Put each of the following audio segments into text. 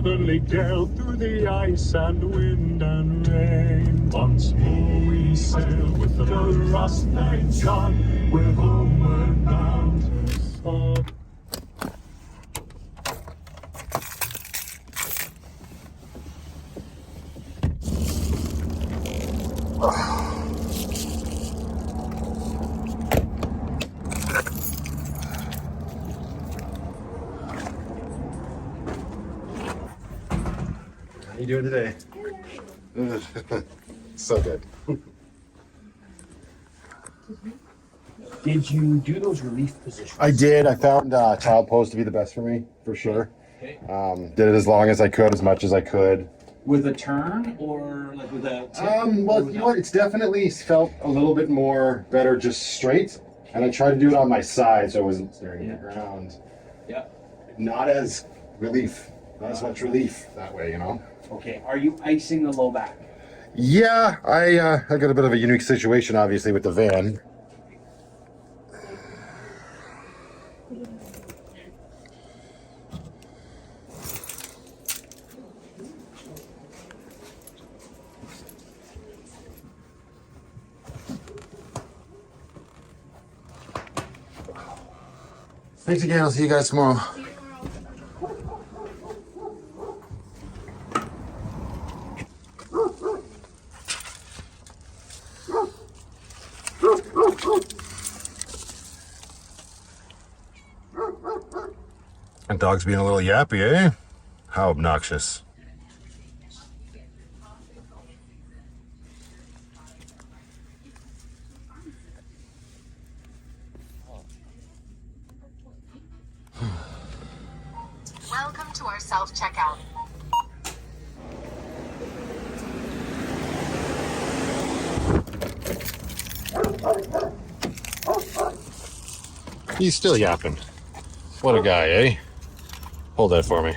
northerly gale through the ice and wind and rain. Once more we sail with the rust thank God, we're homeward bound. Oh. How you doing today? So good. Did you do those relief positions? I did. I found child pose to be the best for me, for sure. Okay. Did it as long as I could, as much as I could. With a turn or like with a tip? Well, you know what? It's definitely felt a little bit more better just straight. And I tried to do it on my side so I wasn't staring at the ground. Yeah. Not as relief. Not as much relief that way, you know? Okay. Are you icing the low back? Yeah, I got a bit of a unique situation, obviously, with the van. Thanks again. I'll see you guys tomorrow. And dog's being a little yappy, eh? How obnoxious. Welcome to our self-checkout. He's still yapping. What a guy, eh? Hold that for me.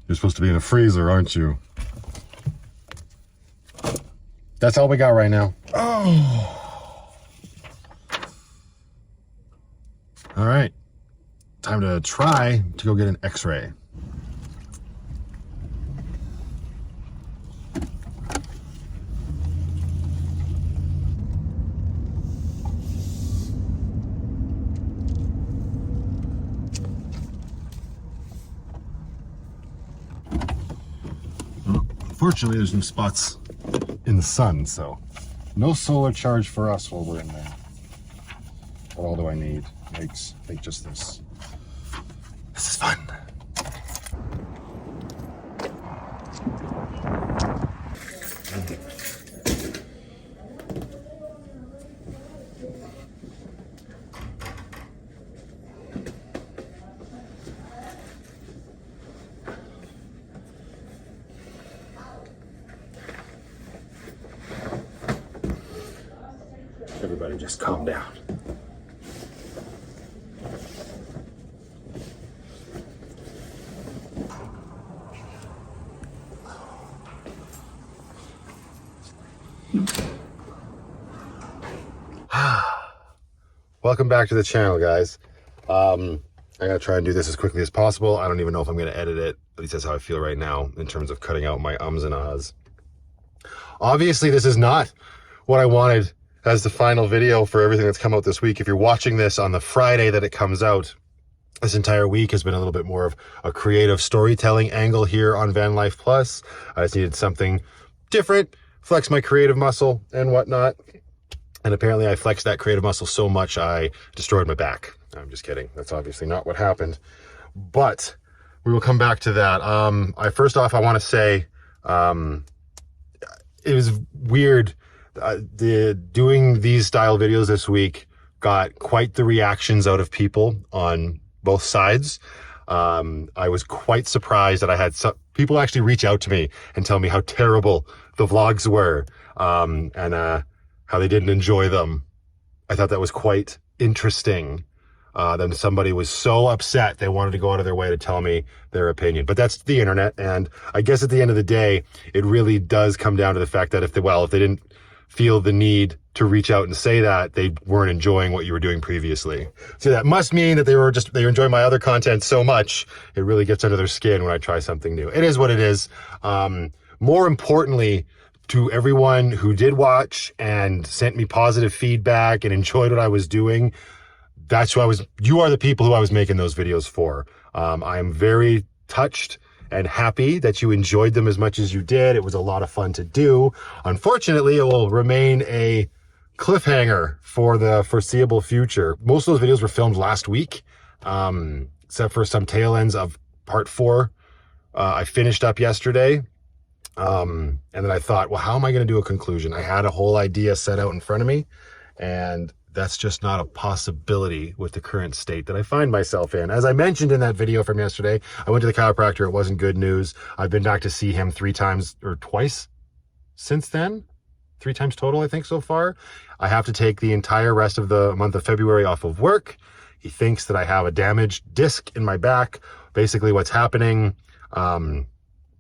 You're supposed to be in a freezer, aren't you? That's all we got right now. Oh. All right. Time to try to go get an x-ray. Unfortunately, there's no spots in the sun, so no solar charge for us while we're in there. What all do I need? I think just this. This is fun. Everybody just calm down. Welcome back to the channel, guys. I'm gonna try and do this as quickly as possible. I don't even know if I'm gonna edit it. At least that's how I feel right now in terms of cutting out my ums and ahs. Obviously, this is not what I wanted as the final video for everything that's come out this week. If you're watching this on the Friday that it comes out, this entire week has been a little bit more of a creative storytelling angle here on Vanlife Plus. I just needed something different, flex my creative muscle and whatnot. And apparently I flexed that creative muscle so much I destroyed my back. I'm just kidding. That's obviously not what happened. But we will come back to that. First off, I want to say it was weird. Doing these style videos this week got quite the reactions out of people on both sides. I was quite surprised that I had some people actually reach out to me and tell me how terrible the vlogs were. how they didn't enjoy them. I thought that was quite interesting. Then somebody was so upset they wanted to go out of their way to tell me their opinion. But that's the internet, and I guess at the end of the day, it really does come down to the fact that if they didn't feel the need to reach out and say that, they weren't enjoying what you were doing previously. So that must mean that they were enjoying my other content so much, it really gets under their skin when I try something new. It is what it is. More importantly, to everyone who did watch and sent me positive feedback and enjoyed what I was doing, you are the people who I was making those videos for. I am very touched and happy that you enjoyed them as much as you did. It was a lot of fun to do. Unfortunately, it will remain a cliffhanger for the foreseeable future. Most of those videos were filmed last week, except for some tail ends of part 4. I finished up yesterday. And then I thought, well, how am I going to do a conclusion? I had a whole idea set out in front of me, and that's just not a possibility with the current state that I find myself in. As I mentioned in that video from yesterday, I went to the chiropractor. It wasn't good news. I've been back to see him twice since then. 3 times total, I think, so far. I have to take the entire rest of the month of February off of work. He thinks that I have a damaged disc in my back. Basically, what's happening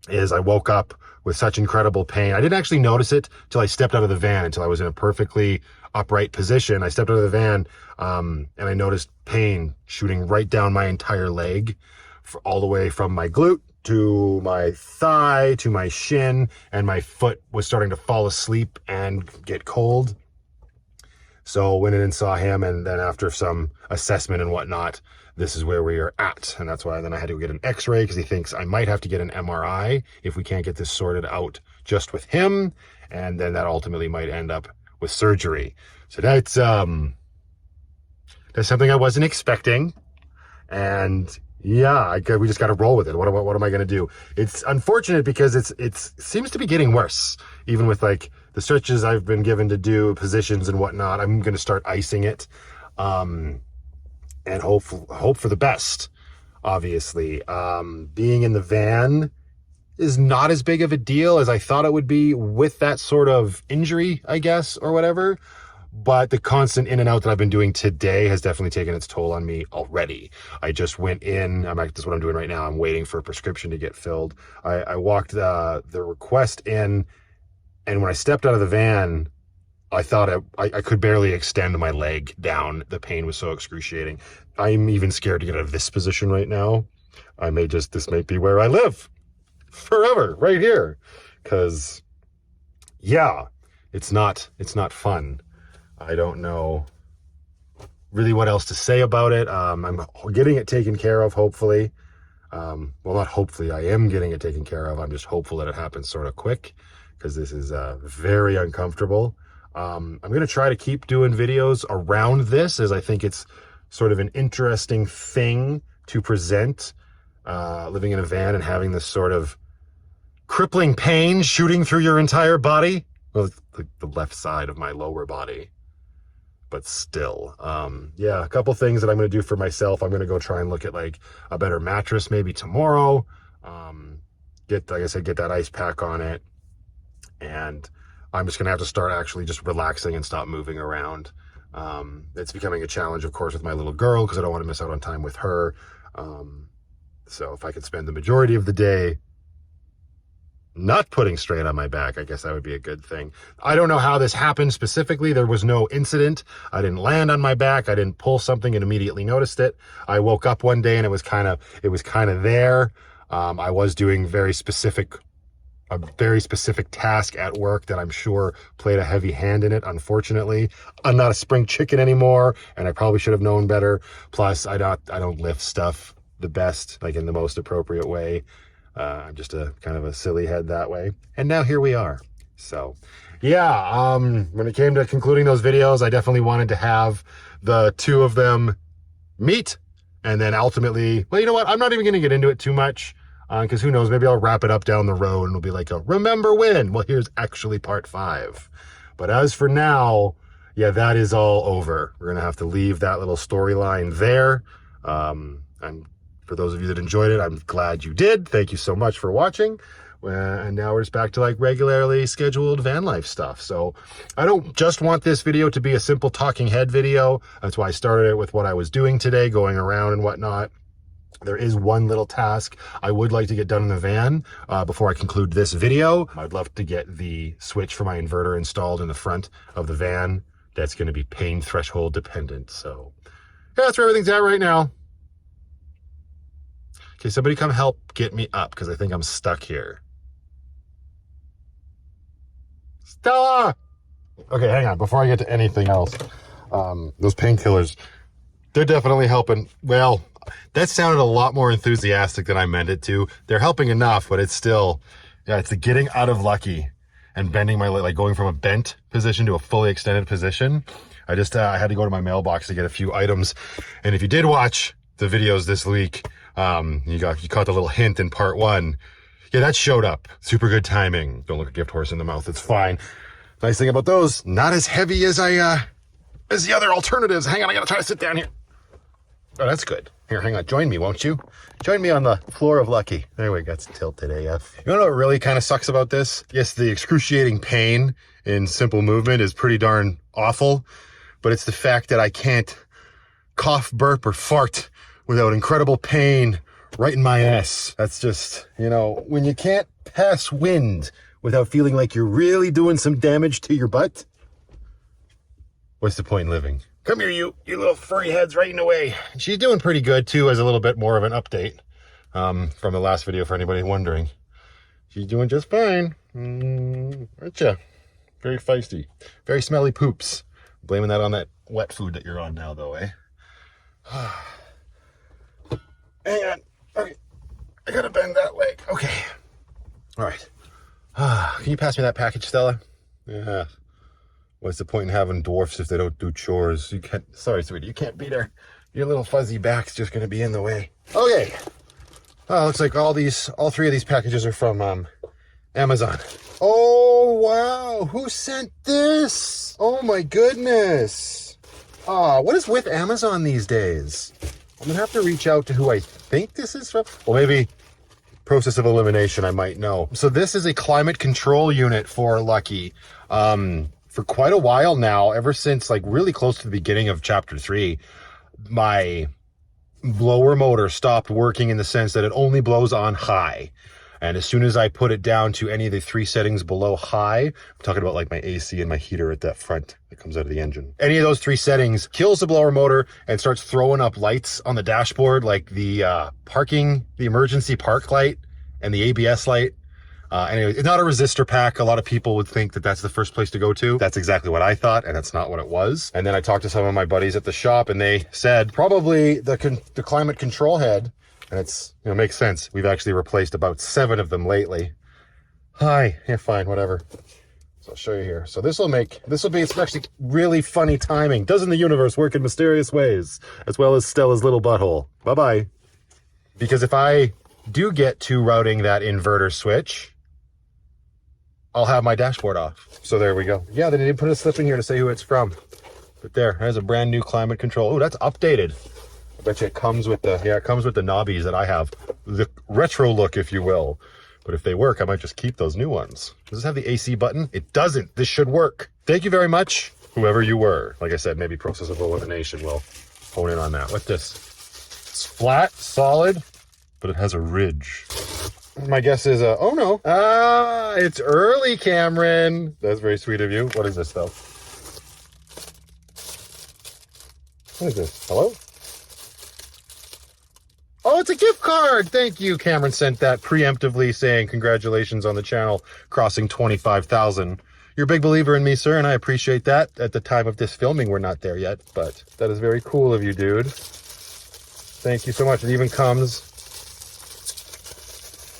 is I woke up with such incredible pain. I didn't actually notice it till I stepped out of the van, until I was in a perfectly upright position. I stepped out of the van, and I noticed pain shooting right down my entire leg, all the way from my glute to my thigh to my shin, and my foot was starting to fall asleep and get cold. So went in and saw him, and then after some assessment and whatnot, this is where we are at. And that's why then I had to go get an x-ray, because he thinks I might have to get an MRI if we can't get this sorted out just with him. And then that ultimately might end up with surgery. So that's something I wasn't expecting. And yeah, we just got to roll with it. What am I going to do? It's unfortunate because it seems to be getting worse, even with like the stretches I've been given to do, positions and whatnot. I'm going to start icing it, and hope for the best. Obviously, being in the van is not as big of a deal as I thought it would be with that sort of injury, I guess, or whatever. But the constant in and out that I've been doing today has definitely taken its toll on me already. I just went in. That's what I'm doing right now. I'm waiting for a prescription to get filled. I walked the request in, and when I stepped out of the van, I thought I could barely extend my leg down. The pain was so excruciating. I'm even scared to get out of this position right now. This might be where I live forever, right here. Because, yeah, it's not fun. I don't know really what else to say about it. I'm getting it taken care of, hopefully. Well, not hopefully, I am getting it taken care of. I'm just hopeful that it happens sort of quick, because this is very uncomfortable. I'm going to try to keep doing videos around this, as I think it's sort of an interesting thing to present, living in a van and having this sort of crippling pain shooting through your entire body. Well, the left side of my lower body. But still, yeah, a couple things that I'm going to do for myself. I'm going to go try and look at like a better mattress maybe tomorrow. Like I said, get that ice pack on it. And I'm just going to have to start actually just relaxing and stop moving around. It's becoming a challenge, of course, with my little girl, because I don't want to miss out on time with her. So if I could spend the majority of the day not putting strain on my back, I guess that would be a good thing. I don't know how this happened specifically. There was no incident. I didn't land on my back. I didn't pull something and immediately noticed it. I woke up one day and it was kind of there. I was doing a very specific task at work that I'm sure played a heavy hand in it. Unfortunately, I'm not a spring chicken anymore, and I probably should have known better. Plus, I don't lift stuff the best, like in the most appropriate way. I'm just a kind of a silly head that way. And now here we are. So yeah, when it came to concluding those videos, I definitely wanted to have the two of them meet. And then ultimately, well, you know what? I'm not even going to get into it too much, because who knows? Maybe I'll wrap it up down the road and it'll be like a remember when. Well, here's actually part 5. But as for now, yeah, that is all over. We're going to have to leave that little storyline there. I'm For those of you that enjoyed it, I'm glad you did. Thank you so much for watching. And now we're just back to like regularly scheduled van life stuff. So I don't just want this video to be a simple talking head video. That's why I started it with what I was doing today, going around and whatnot. There is one little task I would like to get done in the van before I conclude this video. I'd love to get the switch for my inverter installed in the front of the van. That's going to be pain threshold dependent. So yeah, that's where everything's at right now. Okay, somebody come help get me up because I think I'm stuck here. Stella! Okay, hang on. Before I get to anything else, those painkillers, they're definitely helping. Well, that sounded a lot more enthusiastic than I meant it to. They're helping enough, but it's still, yeah, it's the getting out of Lucky and bending my leg, like going from a bent position to a fully extended position. I had to go to my mailbox to get a few items. And if you did watch the videos this week, you caught the little hint in part 1. Yeah, that showed up. Super good timing. Don't look a gift horse in the mouth. It's fine. Nice thing about those, not as heavy as as the other alternatives. Hang on, I gotta try to sit down here. Oh, that's good. Here, hang on. Join me, won't you? Join me on the floor of Lucky. There we go. Got tilt today, yeah. You know what really kind of sucks about this? Yes, the excruciating pain in simple movement is pretty darn awful, but it's the fact that I can't cough, burp, or fart without incredible pain right in my ass. That's just, you know, when you can't pass wind without feeling like you're really doing some damage to your butt, what's the point in living? Come here, you little furry heads, right in the way. She's doing pretty good, too, as a little bit more of an update from the last video, for anybody wondering. She's doing just fine. Aren't you? Very feisty. Very smelly poops. Blaming that on that wet food that you're on now, though, eh? Hang on. Okay. I gotta bend that leg. Okay. All right. Can you pass me that package, Stella? Yeah. What's the point in having dwarfs if they don't do chores? You can't. Sorry, sweetie. You can't be there. Your little fuzzy back's just gonna be in the way. Okay. Looks like all 3 of these packages are from Amazon. Oh wow! Who sent this? Oh my goodness! What is with Amazon these days? I'm gonna have to reach out to who I think this is from. Well, maybe process of elimination, I might know. So this is a climate control unit for Lucky. For quite a while now, ever since like really close to the beginning of chapter 3, my blower motor stopped working in the sense that it only blows on high. And as soon as I put it down to any of the 3 settings below high, I'm talking about like my AC and my heater at that front that comes out of the engine. Any of those 3 settings kills the blower motor and starts throwing up lights on the dashboard, like the emergency park light and the ABS light. Anyway, it's not a resistor pack. A lot of people would think that that's the first place to go to. That's exactly what I thought, and that's not what it was. And then I talked to some of my buddies at the shop, and they said probably the climate control head. And it's, you know, makes sense. We've actually replaced about 7 of them lately. Hi. Yeah, fine, whatever. So I'll show you here. So it's actually really funny timing. Doesn't the universe work in mysterious ways? As well as Stella's little butthole. Bye-bye. Because if I do get to routing that inverter switch, I'll have my dashboard off. So there we go. Yeah, they didn't put a slip in here to say who it's from. But there's a brand new climate control. Oh, that's updated. I bet you it comes with the knobbies that I have. The retro look, if you will. But if they work, I might just keep those new ones. Does this have the AC button? It doesn't. This should work. Thank you very much, whoever you were. Like I said, maybe process of elimination will hone in on that. What's this? It's flat, solid, but it has a ridge. My guess is, oh no. It's early, Cameron. That's very sweet of you. What is this, though? What is this? Hello? Oh, it's a gift card. Thank you. Cameron sent that preemptively saying, congratulations on the channel crossing 25,000. You're a big believer in me, sir, and I appreciate that. At the time of this filming, we're not there yet, but that is very cool of you, dude. Thank you so much. It even comes...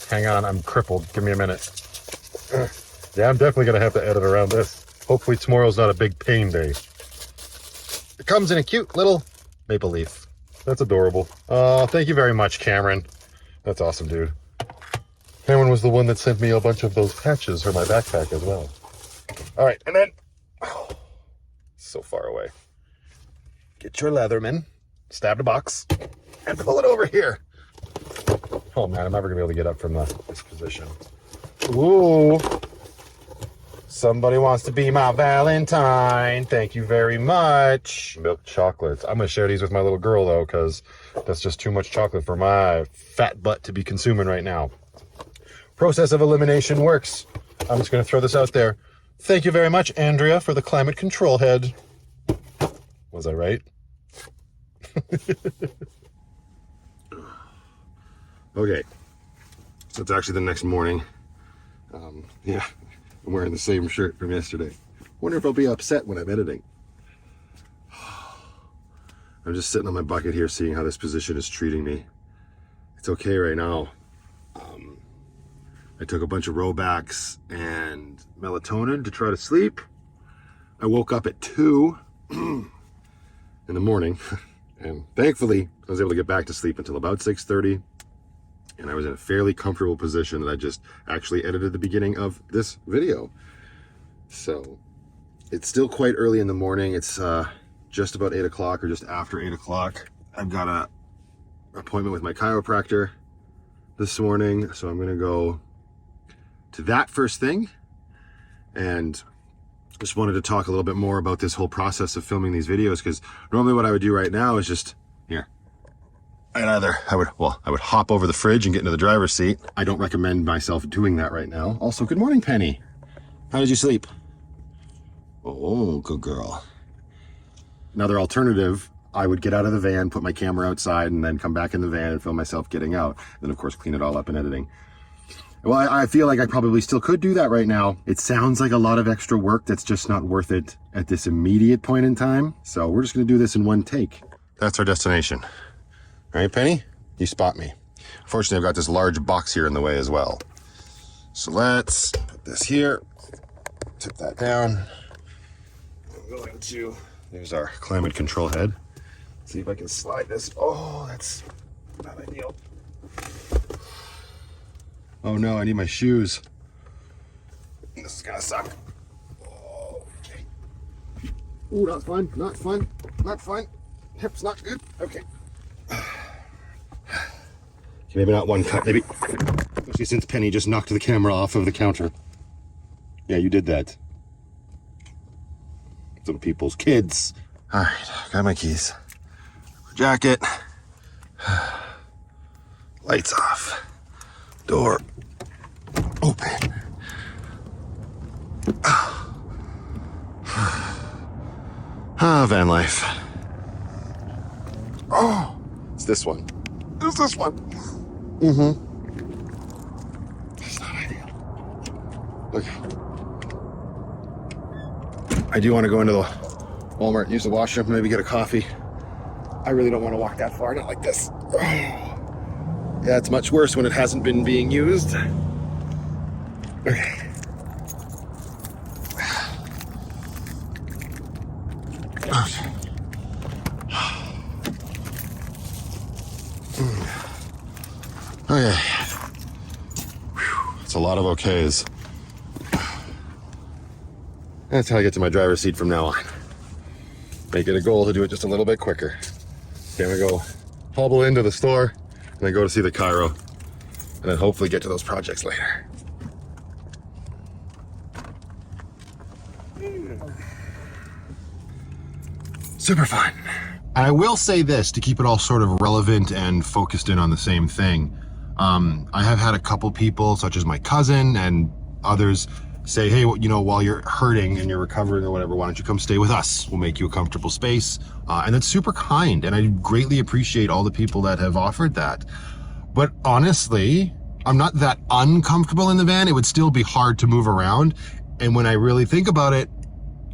Hang on, I'm crippled. Give me a minute. Yeah, I'm definitely going to have to edit around this. Hopefully tomorrow's not a big pain day. It comes in a cute little maple leaf. That's adorable. Oh, thank you very much, Cameron. That's awesome, dude. Cameron was the one that sent me a bunch of those patches for my backpack as well. All right, and then... Oh, so far away. Get your Leatherman, stab the box, and pull it over here. Oh man, I'm never gonna be able to get up from this position. Ooh. Somebody wants to be my Valentine. Thank you very much. Milk chocolates. I'm going to share these with my little girl, though, because that's just too much chocolate for my fat butt to be consuming right now. Process of elimination works. I'm just going to throw this out there. Thank you very much, Andrea, for the climate control head. Was I right? Okay. So it's actually the next morning. Yeah. I'm wearing the same shirt from yesterday. Wonder if I'll be upset when I'm editing. I'm just sitting on my bucket here seeing how this position is treating me. It's okay right now. I took a bunch of Robax and melatonin to try to sleep. I woke up at 2 in the morning, and thankfully I was able to get back to sleep until about 6:30. And I was in a fairly comfortable position that I just actually edited the beginning of this video. So it's still quite early in the morning. It's just about 8 o'clock or just after 8 o'clock. I've got an appointment with my chiropractor this morning. So I'm gonna go to that first thing. And just wanted to talk a little bit more about this whole process of filming these videos, because normally what I would do right now is just, here. I would hop over the fridge and get into the driver's seat. I don't recommend myself doing that right now. Also, good morning, Penny. How did you sleep? Oh, good girl. Another alternative, I would get out of the van, put my camera outside, and then come back in the van and film myself getting out. Then, of course, clean it all up in editing. Well, I feel like I probably still could do that right now. It sounds like a lot of extra work that's just not worth it at this immediate point in time. So we're just going to do this in one take. That's our destination. All right, Penny, you spot me. Unfortunately, I've got this large box here in the way as well. So let's put this here, tip that down. I'm going to, there's our climate control head. See if I can slide this. Oh, that's not ideal. Oh no, I need my shoes. This is gonna suck. Oh, okay. Ooh, not fun, not fun, not fun. Hip's not good, okay. Maybe not one cut, maybe. Especially since Penny just knocked the camera off of the counter. Yeah, you did that. Some people's kids. All right, got my keys. Jacket. Lights off. Door open. Vanlife. Oh, it's this one. It's this one. Mm-hmm. That's not ideal. Okay. I do want to go into the Walmart, use the washroom, maybe get a coffee. I really don't want to walk that far, not like this. Oh. Yeah, it's much worse when it hasn't been being used. Okay. Okay. It's a lot of okays. That's how I get to my driver's seat from now on. Make it a goal to do it just a little bit quicker. Then we go hobble into the store, and then go to see the chiro, and then hopefully get to those projects later. Super fun. I will say this to keep it all sort of relevant and focused in on the same thing. I have had a couple people, such as my cousin and others, say, hey, you know, while you're hurting and you're recovering or whatever, why don't you come stay with us? We'll make you a comfortable space. And that's super kind. And I greatly appreciate all the people that have offered that. But honestly, I'm not that uncomfortable in the van. It would still be hard to move around. And when I really think about it,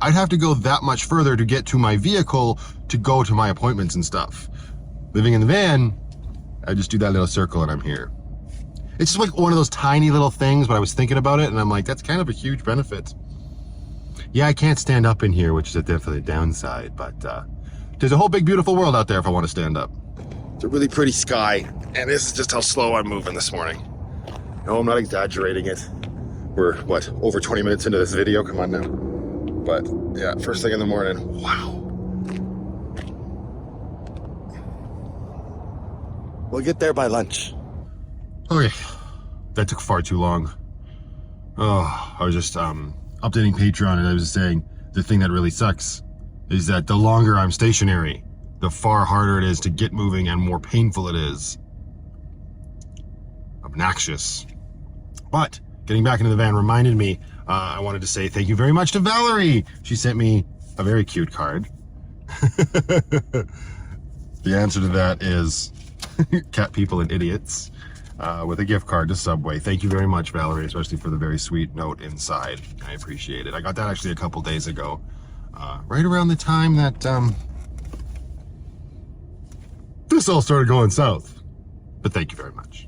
I'd have to go that much further to get to my vehicle to go to my appointments and stuff. Living in the van, I just do that little circle and I'm here. It's just like one of those tiny little things, but I was thinking about it and I'm like, that's kind of a huge benefit. Yeah, I can't stand up in here, which is definitely a downside, but there's a whole big beautiful world out there if I want to stand up. It's a really pretty sky, and this is just how slow I'm moving this morning. No, I'm not exaggerating it. We're, what, over 20 minutes into this video? Come on now. But yeah, first thing in the morning, wow. We'll get there by lunch. Okay, that took far too long. Oh, I was just updating Patreon, and I was just saying the thing that really sucks is that the longer I'm stationary, the far harder it is to get moving and more painful it is. Obnoxious. But getting back into the van reminded me, I wanted to say thank you very much to Valerie. She sent me a very cute card. The answer to that is cat people and idiots, with a gift card to Subway. Thank you very much, Valerie, especially for the very sweet note inside. I appreciate it. I got that actually a couple days ago, right around the time that this all started going south. But thank you very much.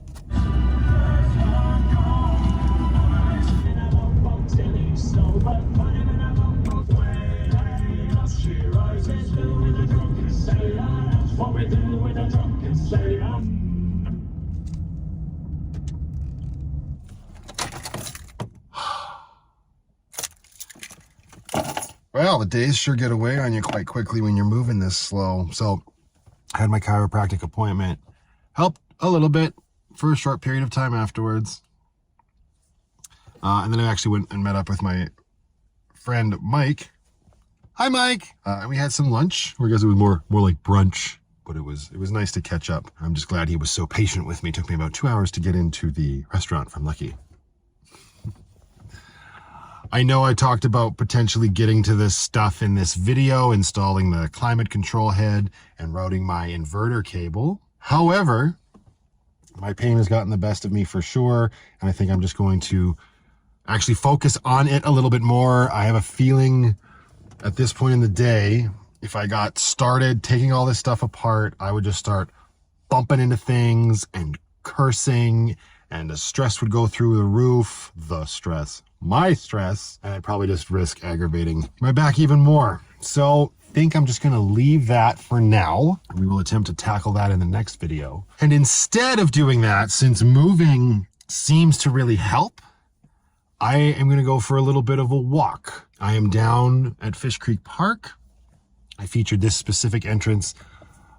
Well, the days sure get away on you quite quickly when you're moving this slow. So I had my chiropractic appointment. Helped a little bit for a short period of time afterwards. And then I actually went and met up with my friend Mike. Hi, Mike. And we had some lunch. Or I guess it was more like brunch, but it was nice to catch up. I'm just glad he was so patient with me. It took me about 2 hours to get into the restaurant from Lucky. I know I talked about potentially getting to this stuff in this video, installing the climate control head and routing my inverter cable. However, my pain has gotten the best of me for sure, and I think I'm just going to actually focus on it a little bit more. I have a feeling at this point in the day, if I got started taking all this stuff apart, I would just start bumping into things and cursing, and the stress would go through the roof. My stress, and I'd probably just risk aggravating my back even more. So I think I'm just gonna leave that for now. We will attempt to tackle that in the next video. And instead of doing that, since moving seems to really help, I am gonna go for a little bit of a walk. I am down at Fish Creek Park. I featured this specific entrance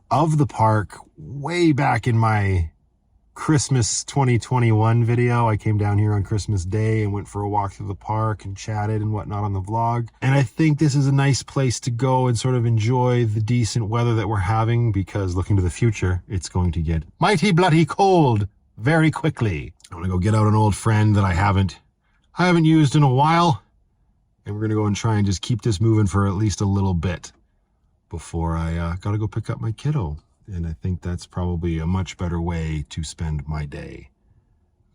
of the park way back in my Christmas 2021 video. I came down here on Christmas Day and went for a walk through the park and chatted and whatnot on the vlog. And I think this is a nice place to go and sort of enjoy the decent weather that we're having, because looking to the future, it's going to get mighty bloody cold very quickly. I'm gonna go get out an old friend that I haven't used in a while, and we're gonna go and try and just keep this moving for at least a little bit before I gotta go pick up my kiddo. And I think that's probably a much better way to spend my day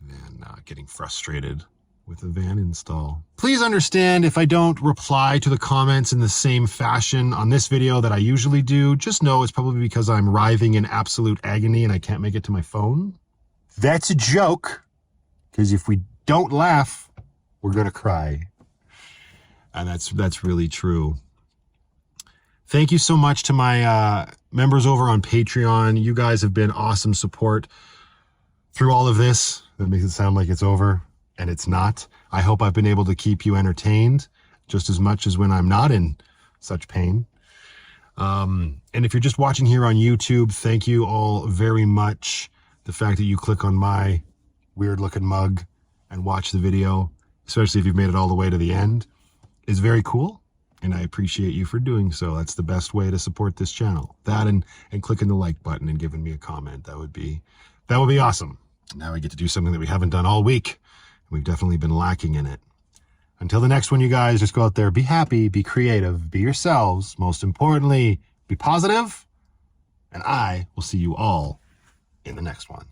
than getting frustrated with a van install. Please understand if I don't reply to the comments in the same fashion on this video that I usually do. Just know it's probably because I'm writhing in absolute agony and I can't make it to my phone. That's a joke, because if we don't laugh, we're gonna cry. And that's really true. Thank you so much to my members over on Patreon. You guys have been awesome support through all of this. That makes it sound like it's over, and it's not. I hope I've been able to keep you entertained just as much as when I'm not in such pain. And if you're just watching here on YouTube, thank you all very much. The fact that you click on my weird looking mug and watch the video, especially if you've made it all the way to the end, is very cool. And I appreciate you for doing so. That's the best way to support this channel. That and clicking the like button and giving me a comment. That would be awesome. Now we get to do something that we haven't done all week. We've definitely been lacking in it. Until the next one, you guys, just go out there, be happy, be creative, be yourselves. Most importantly, be positive. And I will see you all in the next one.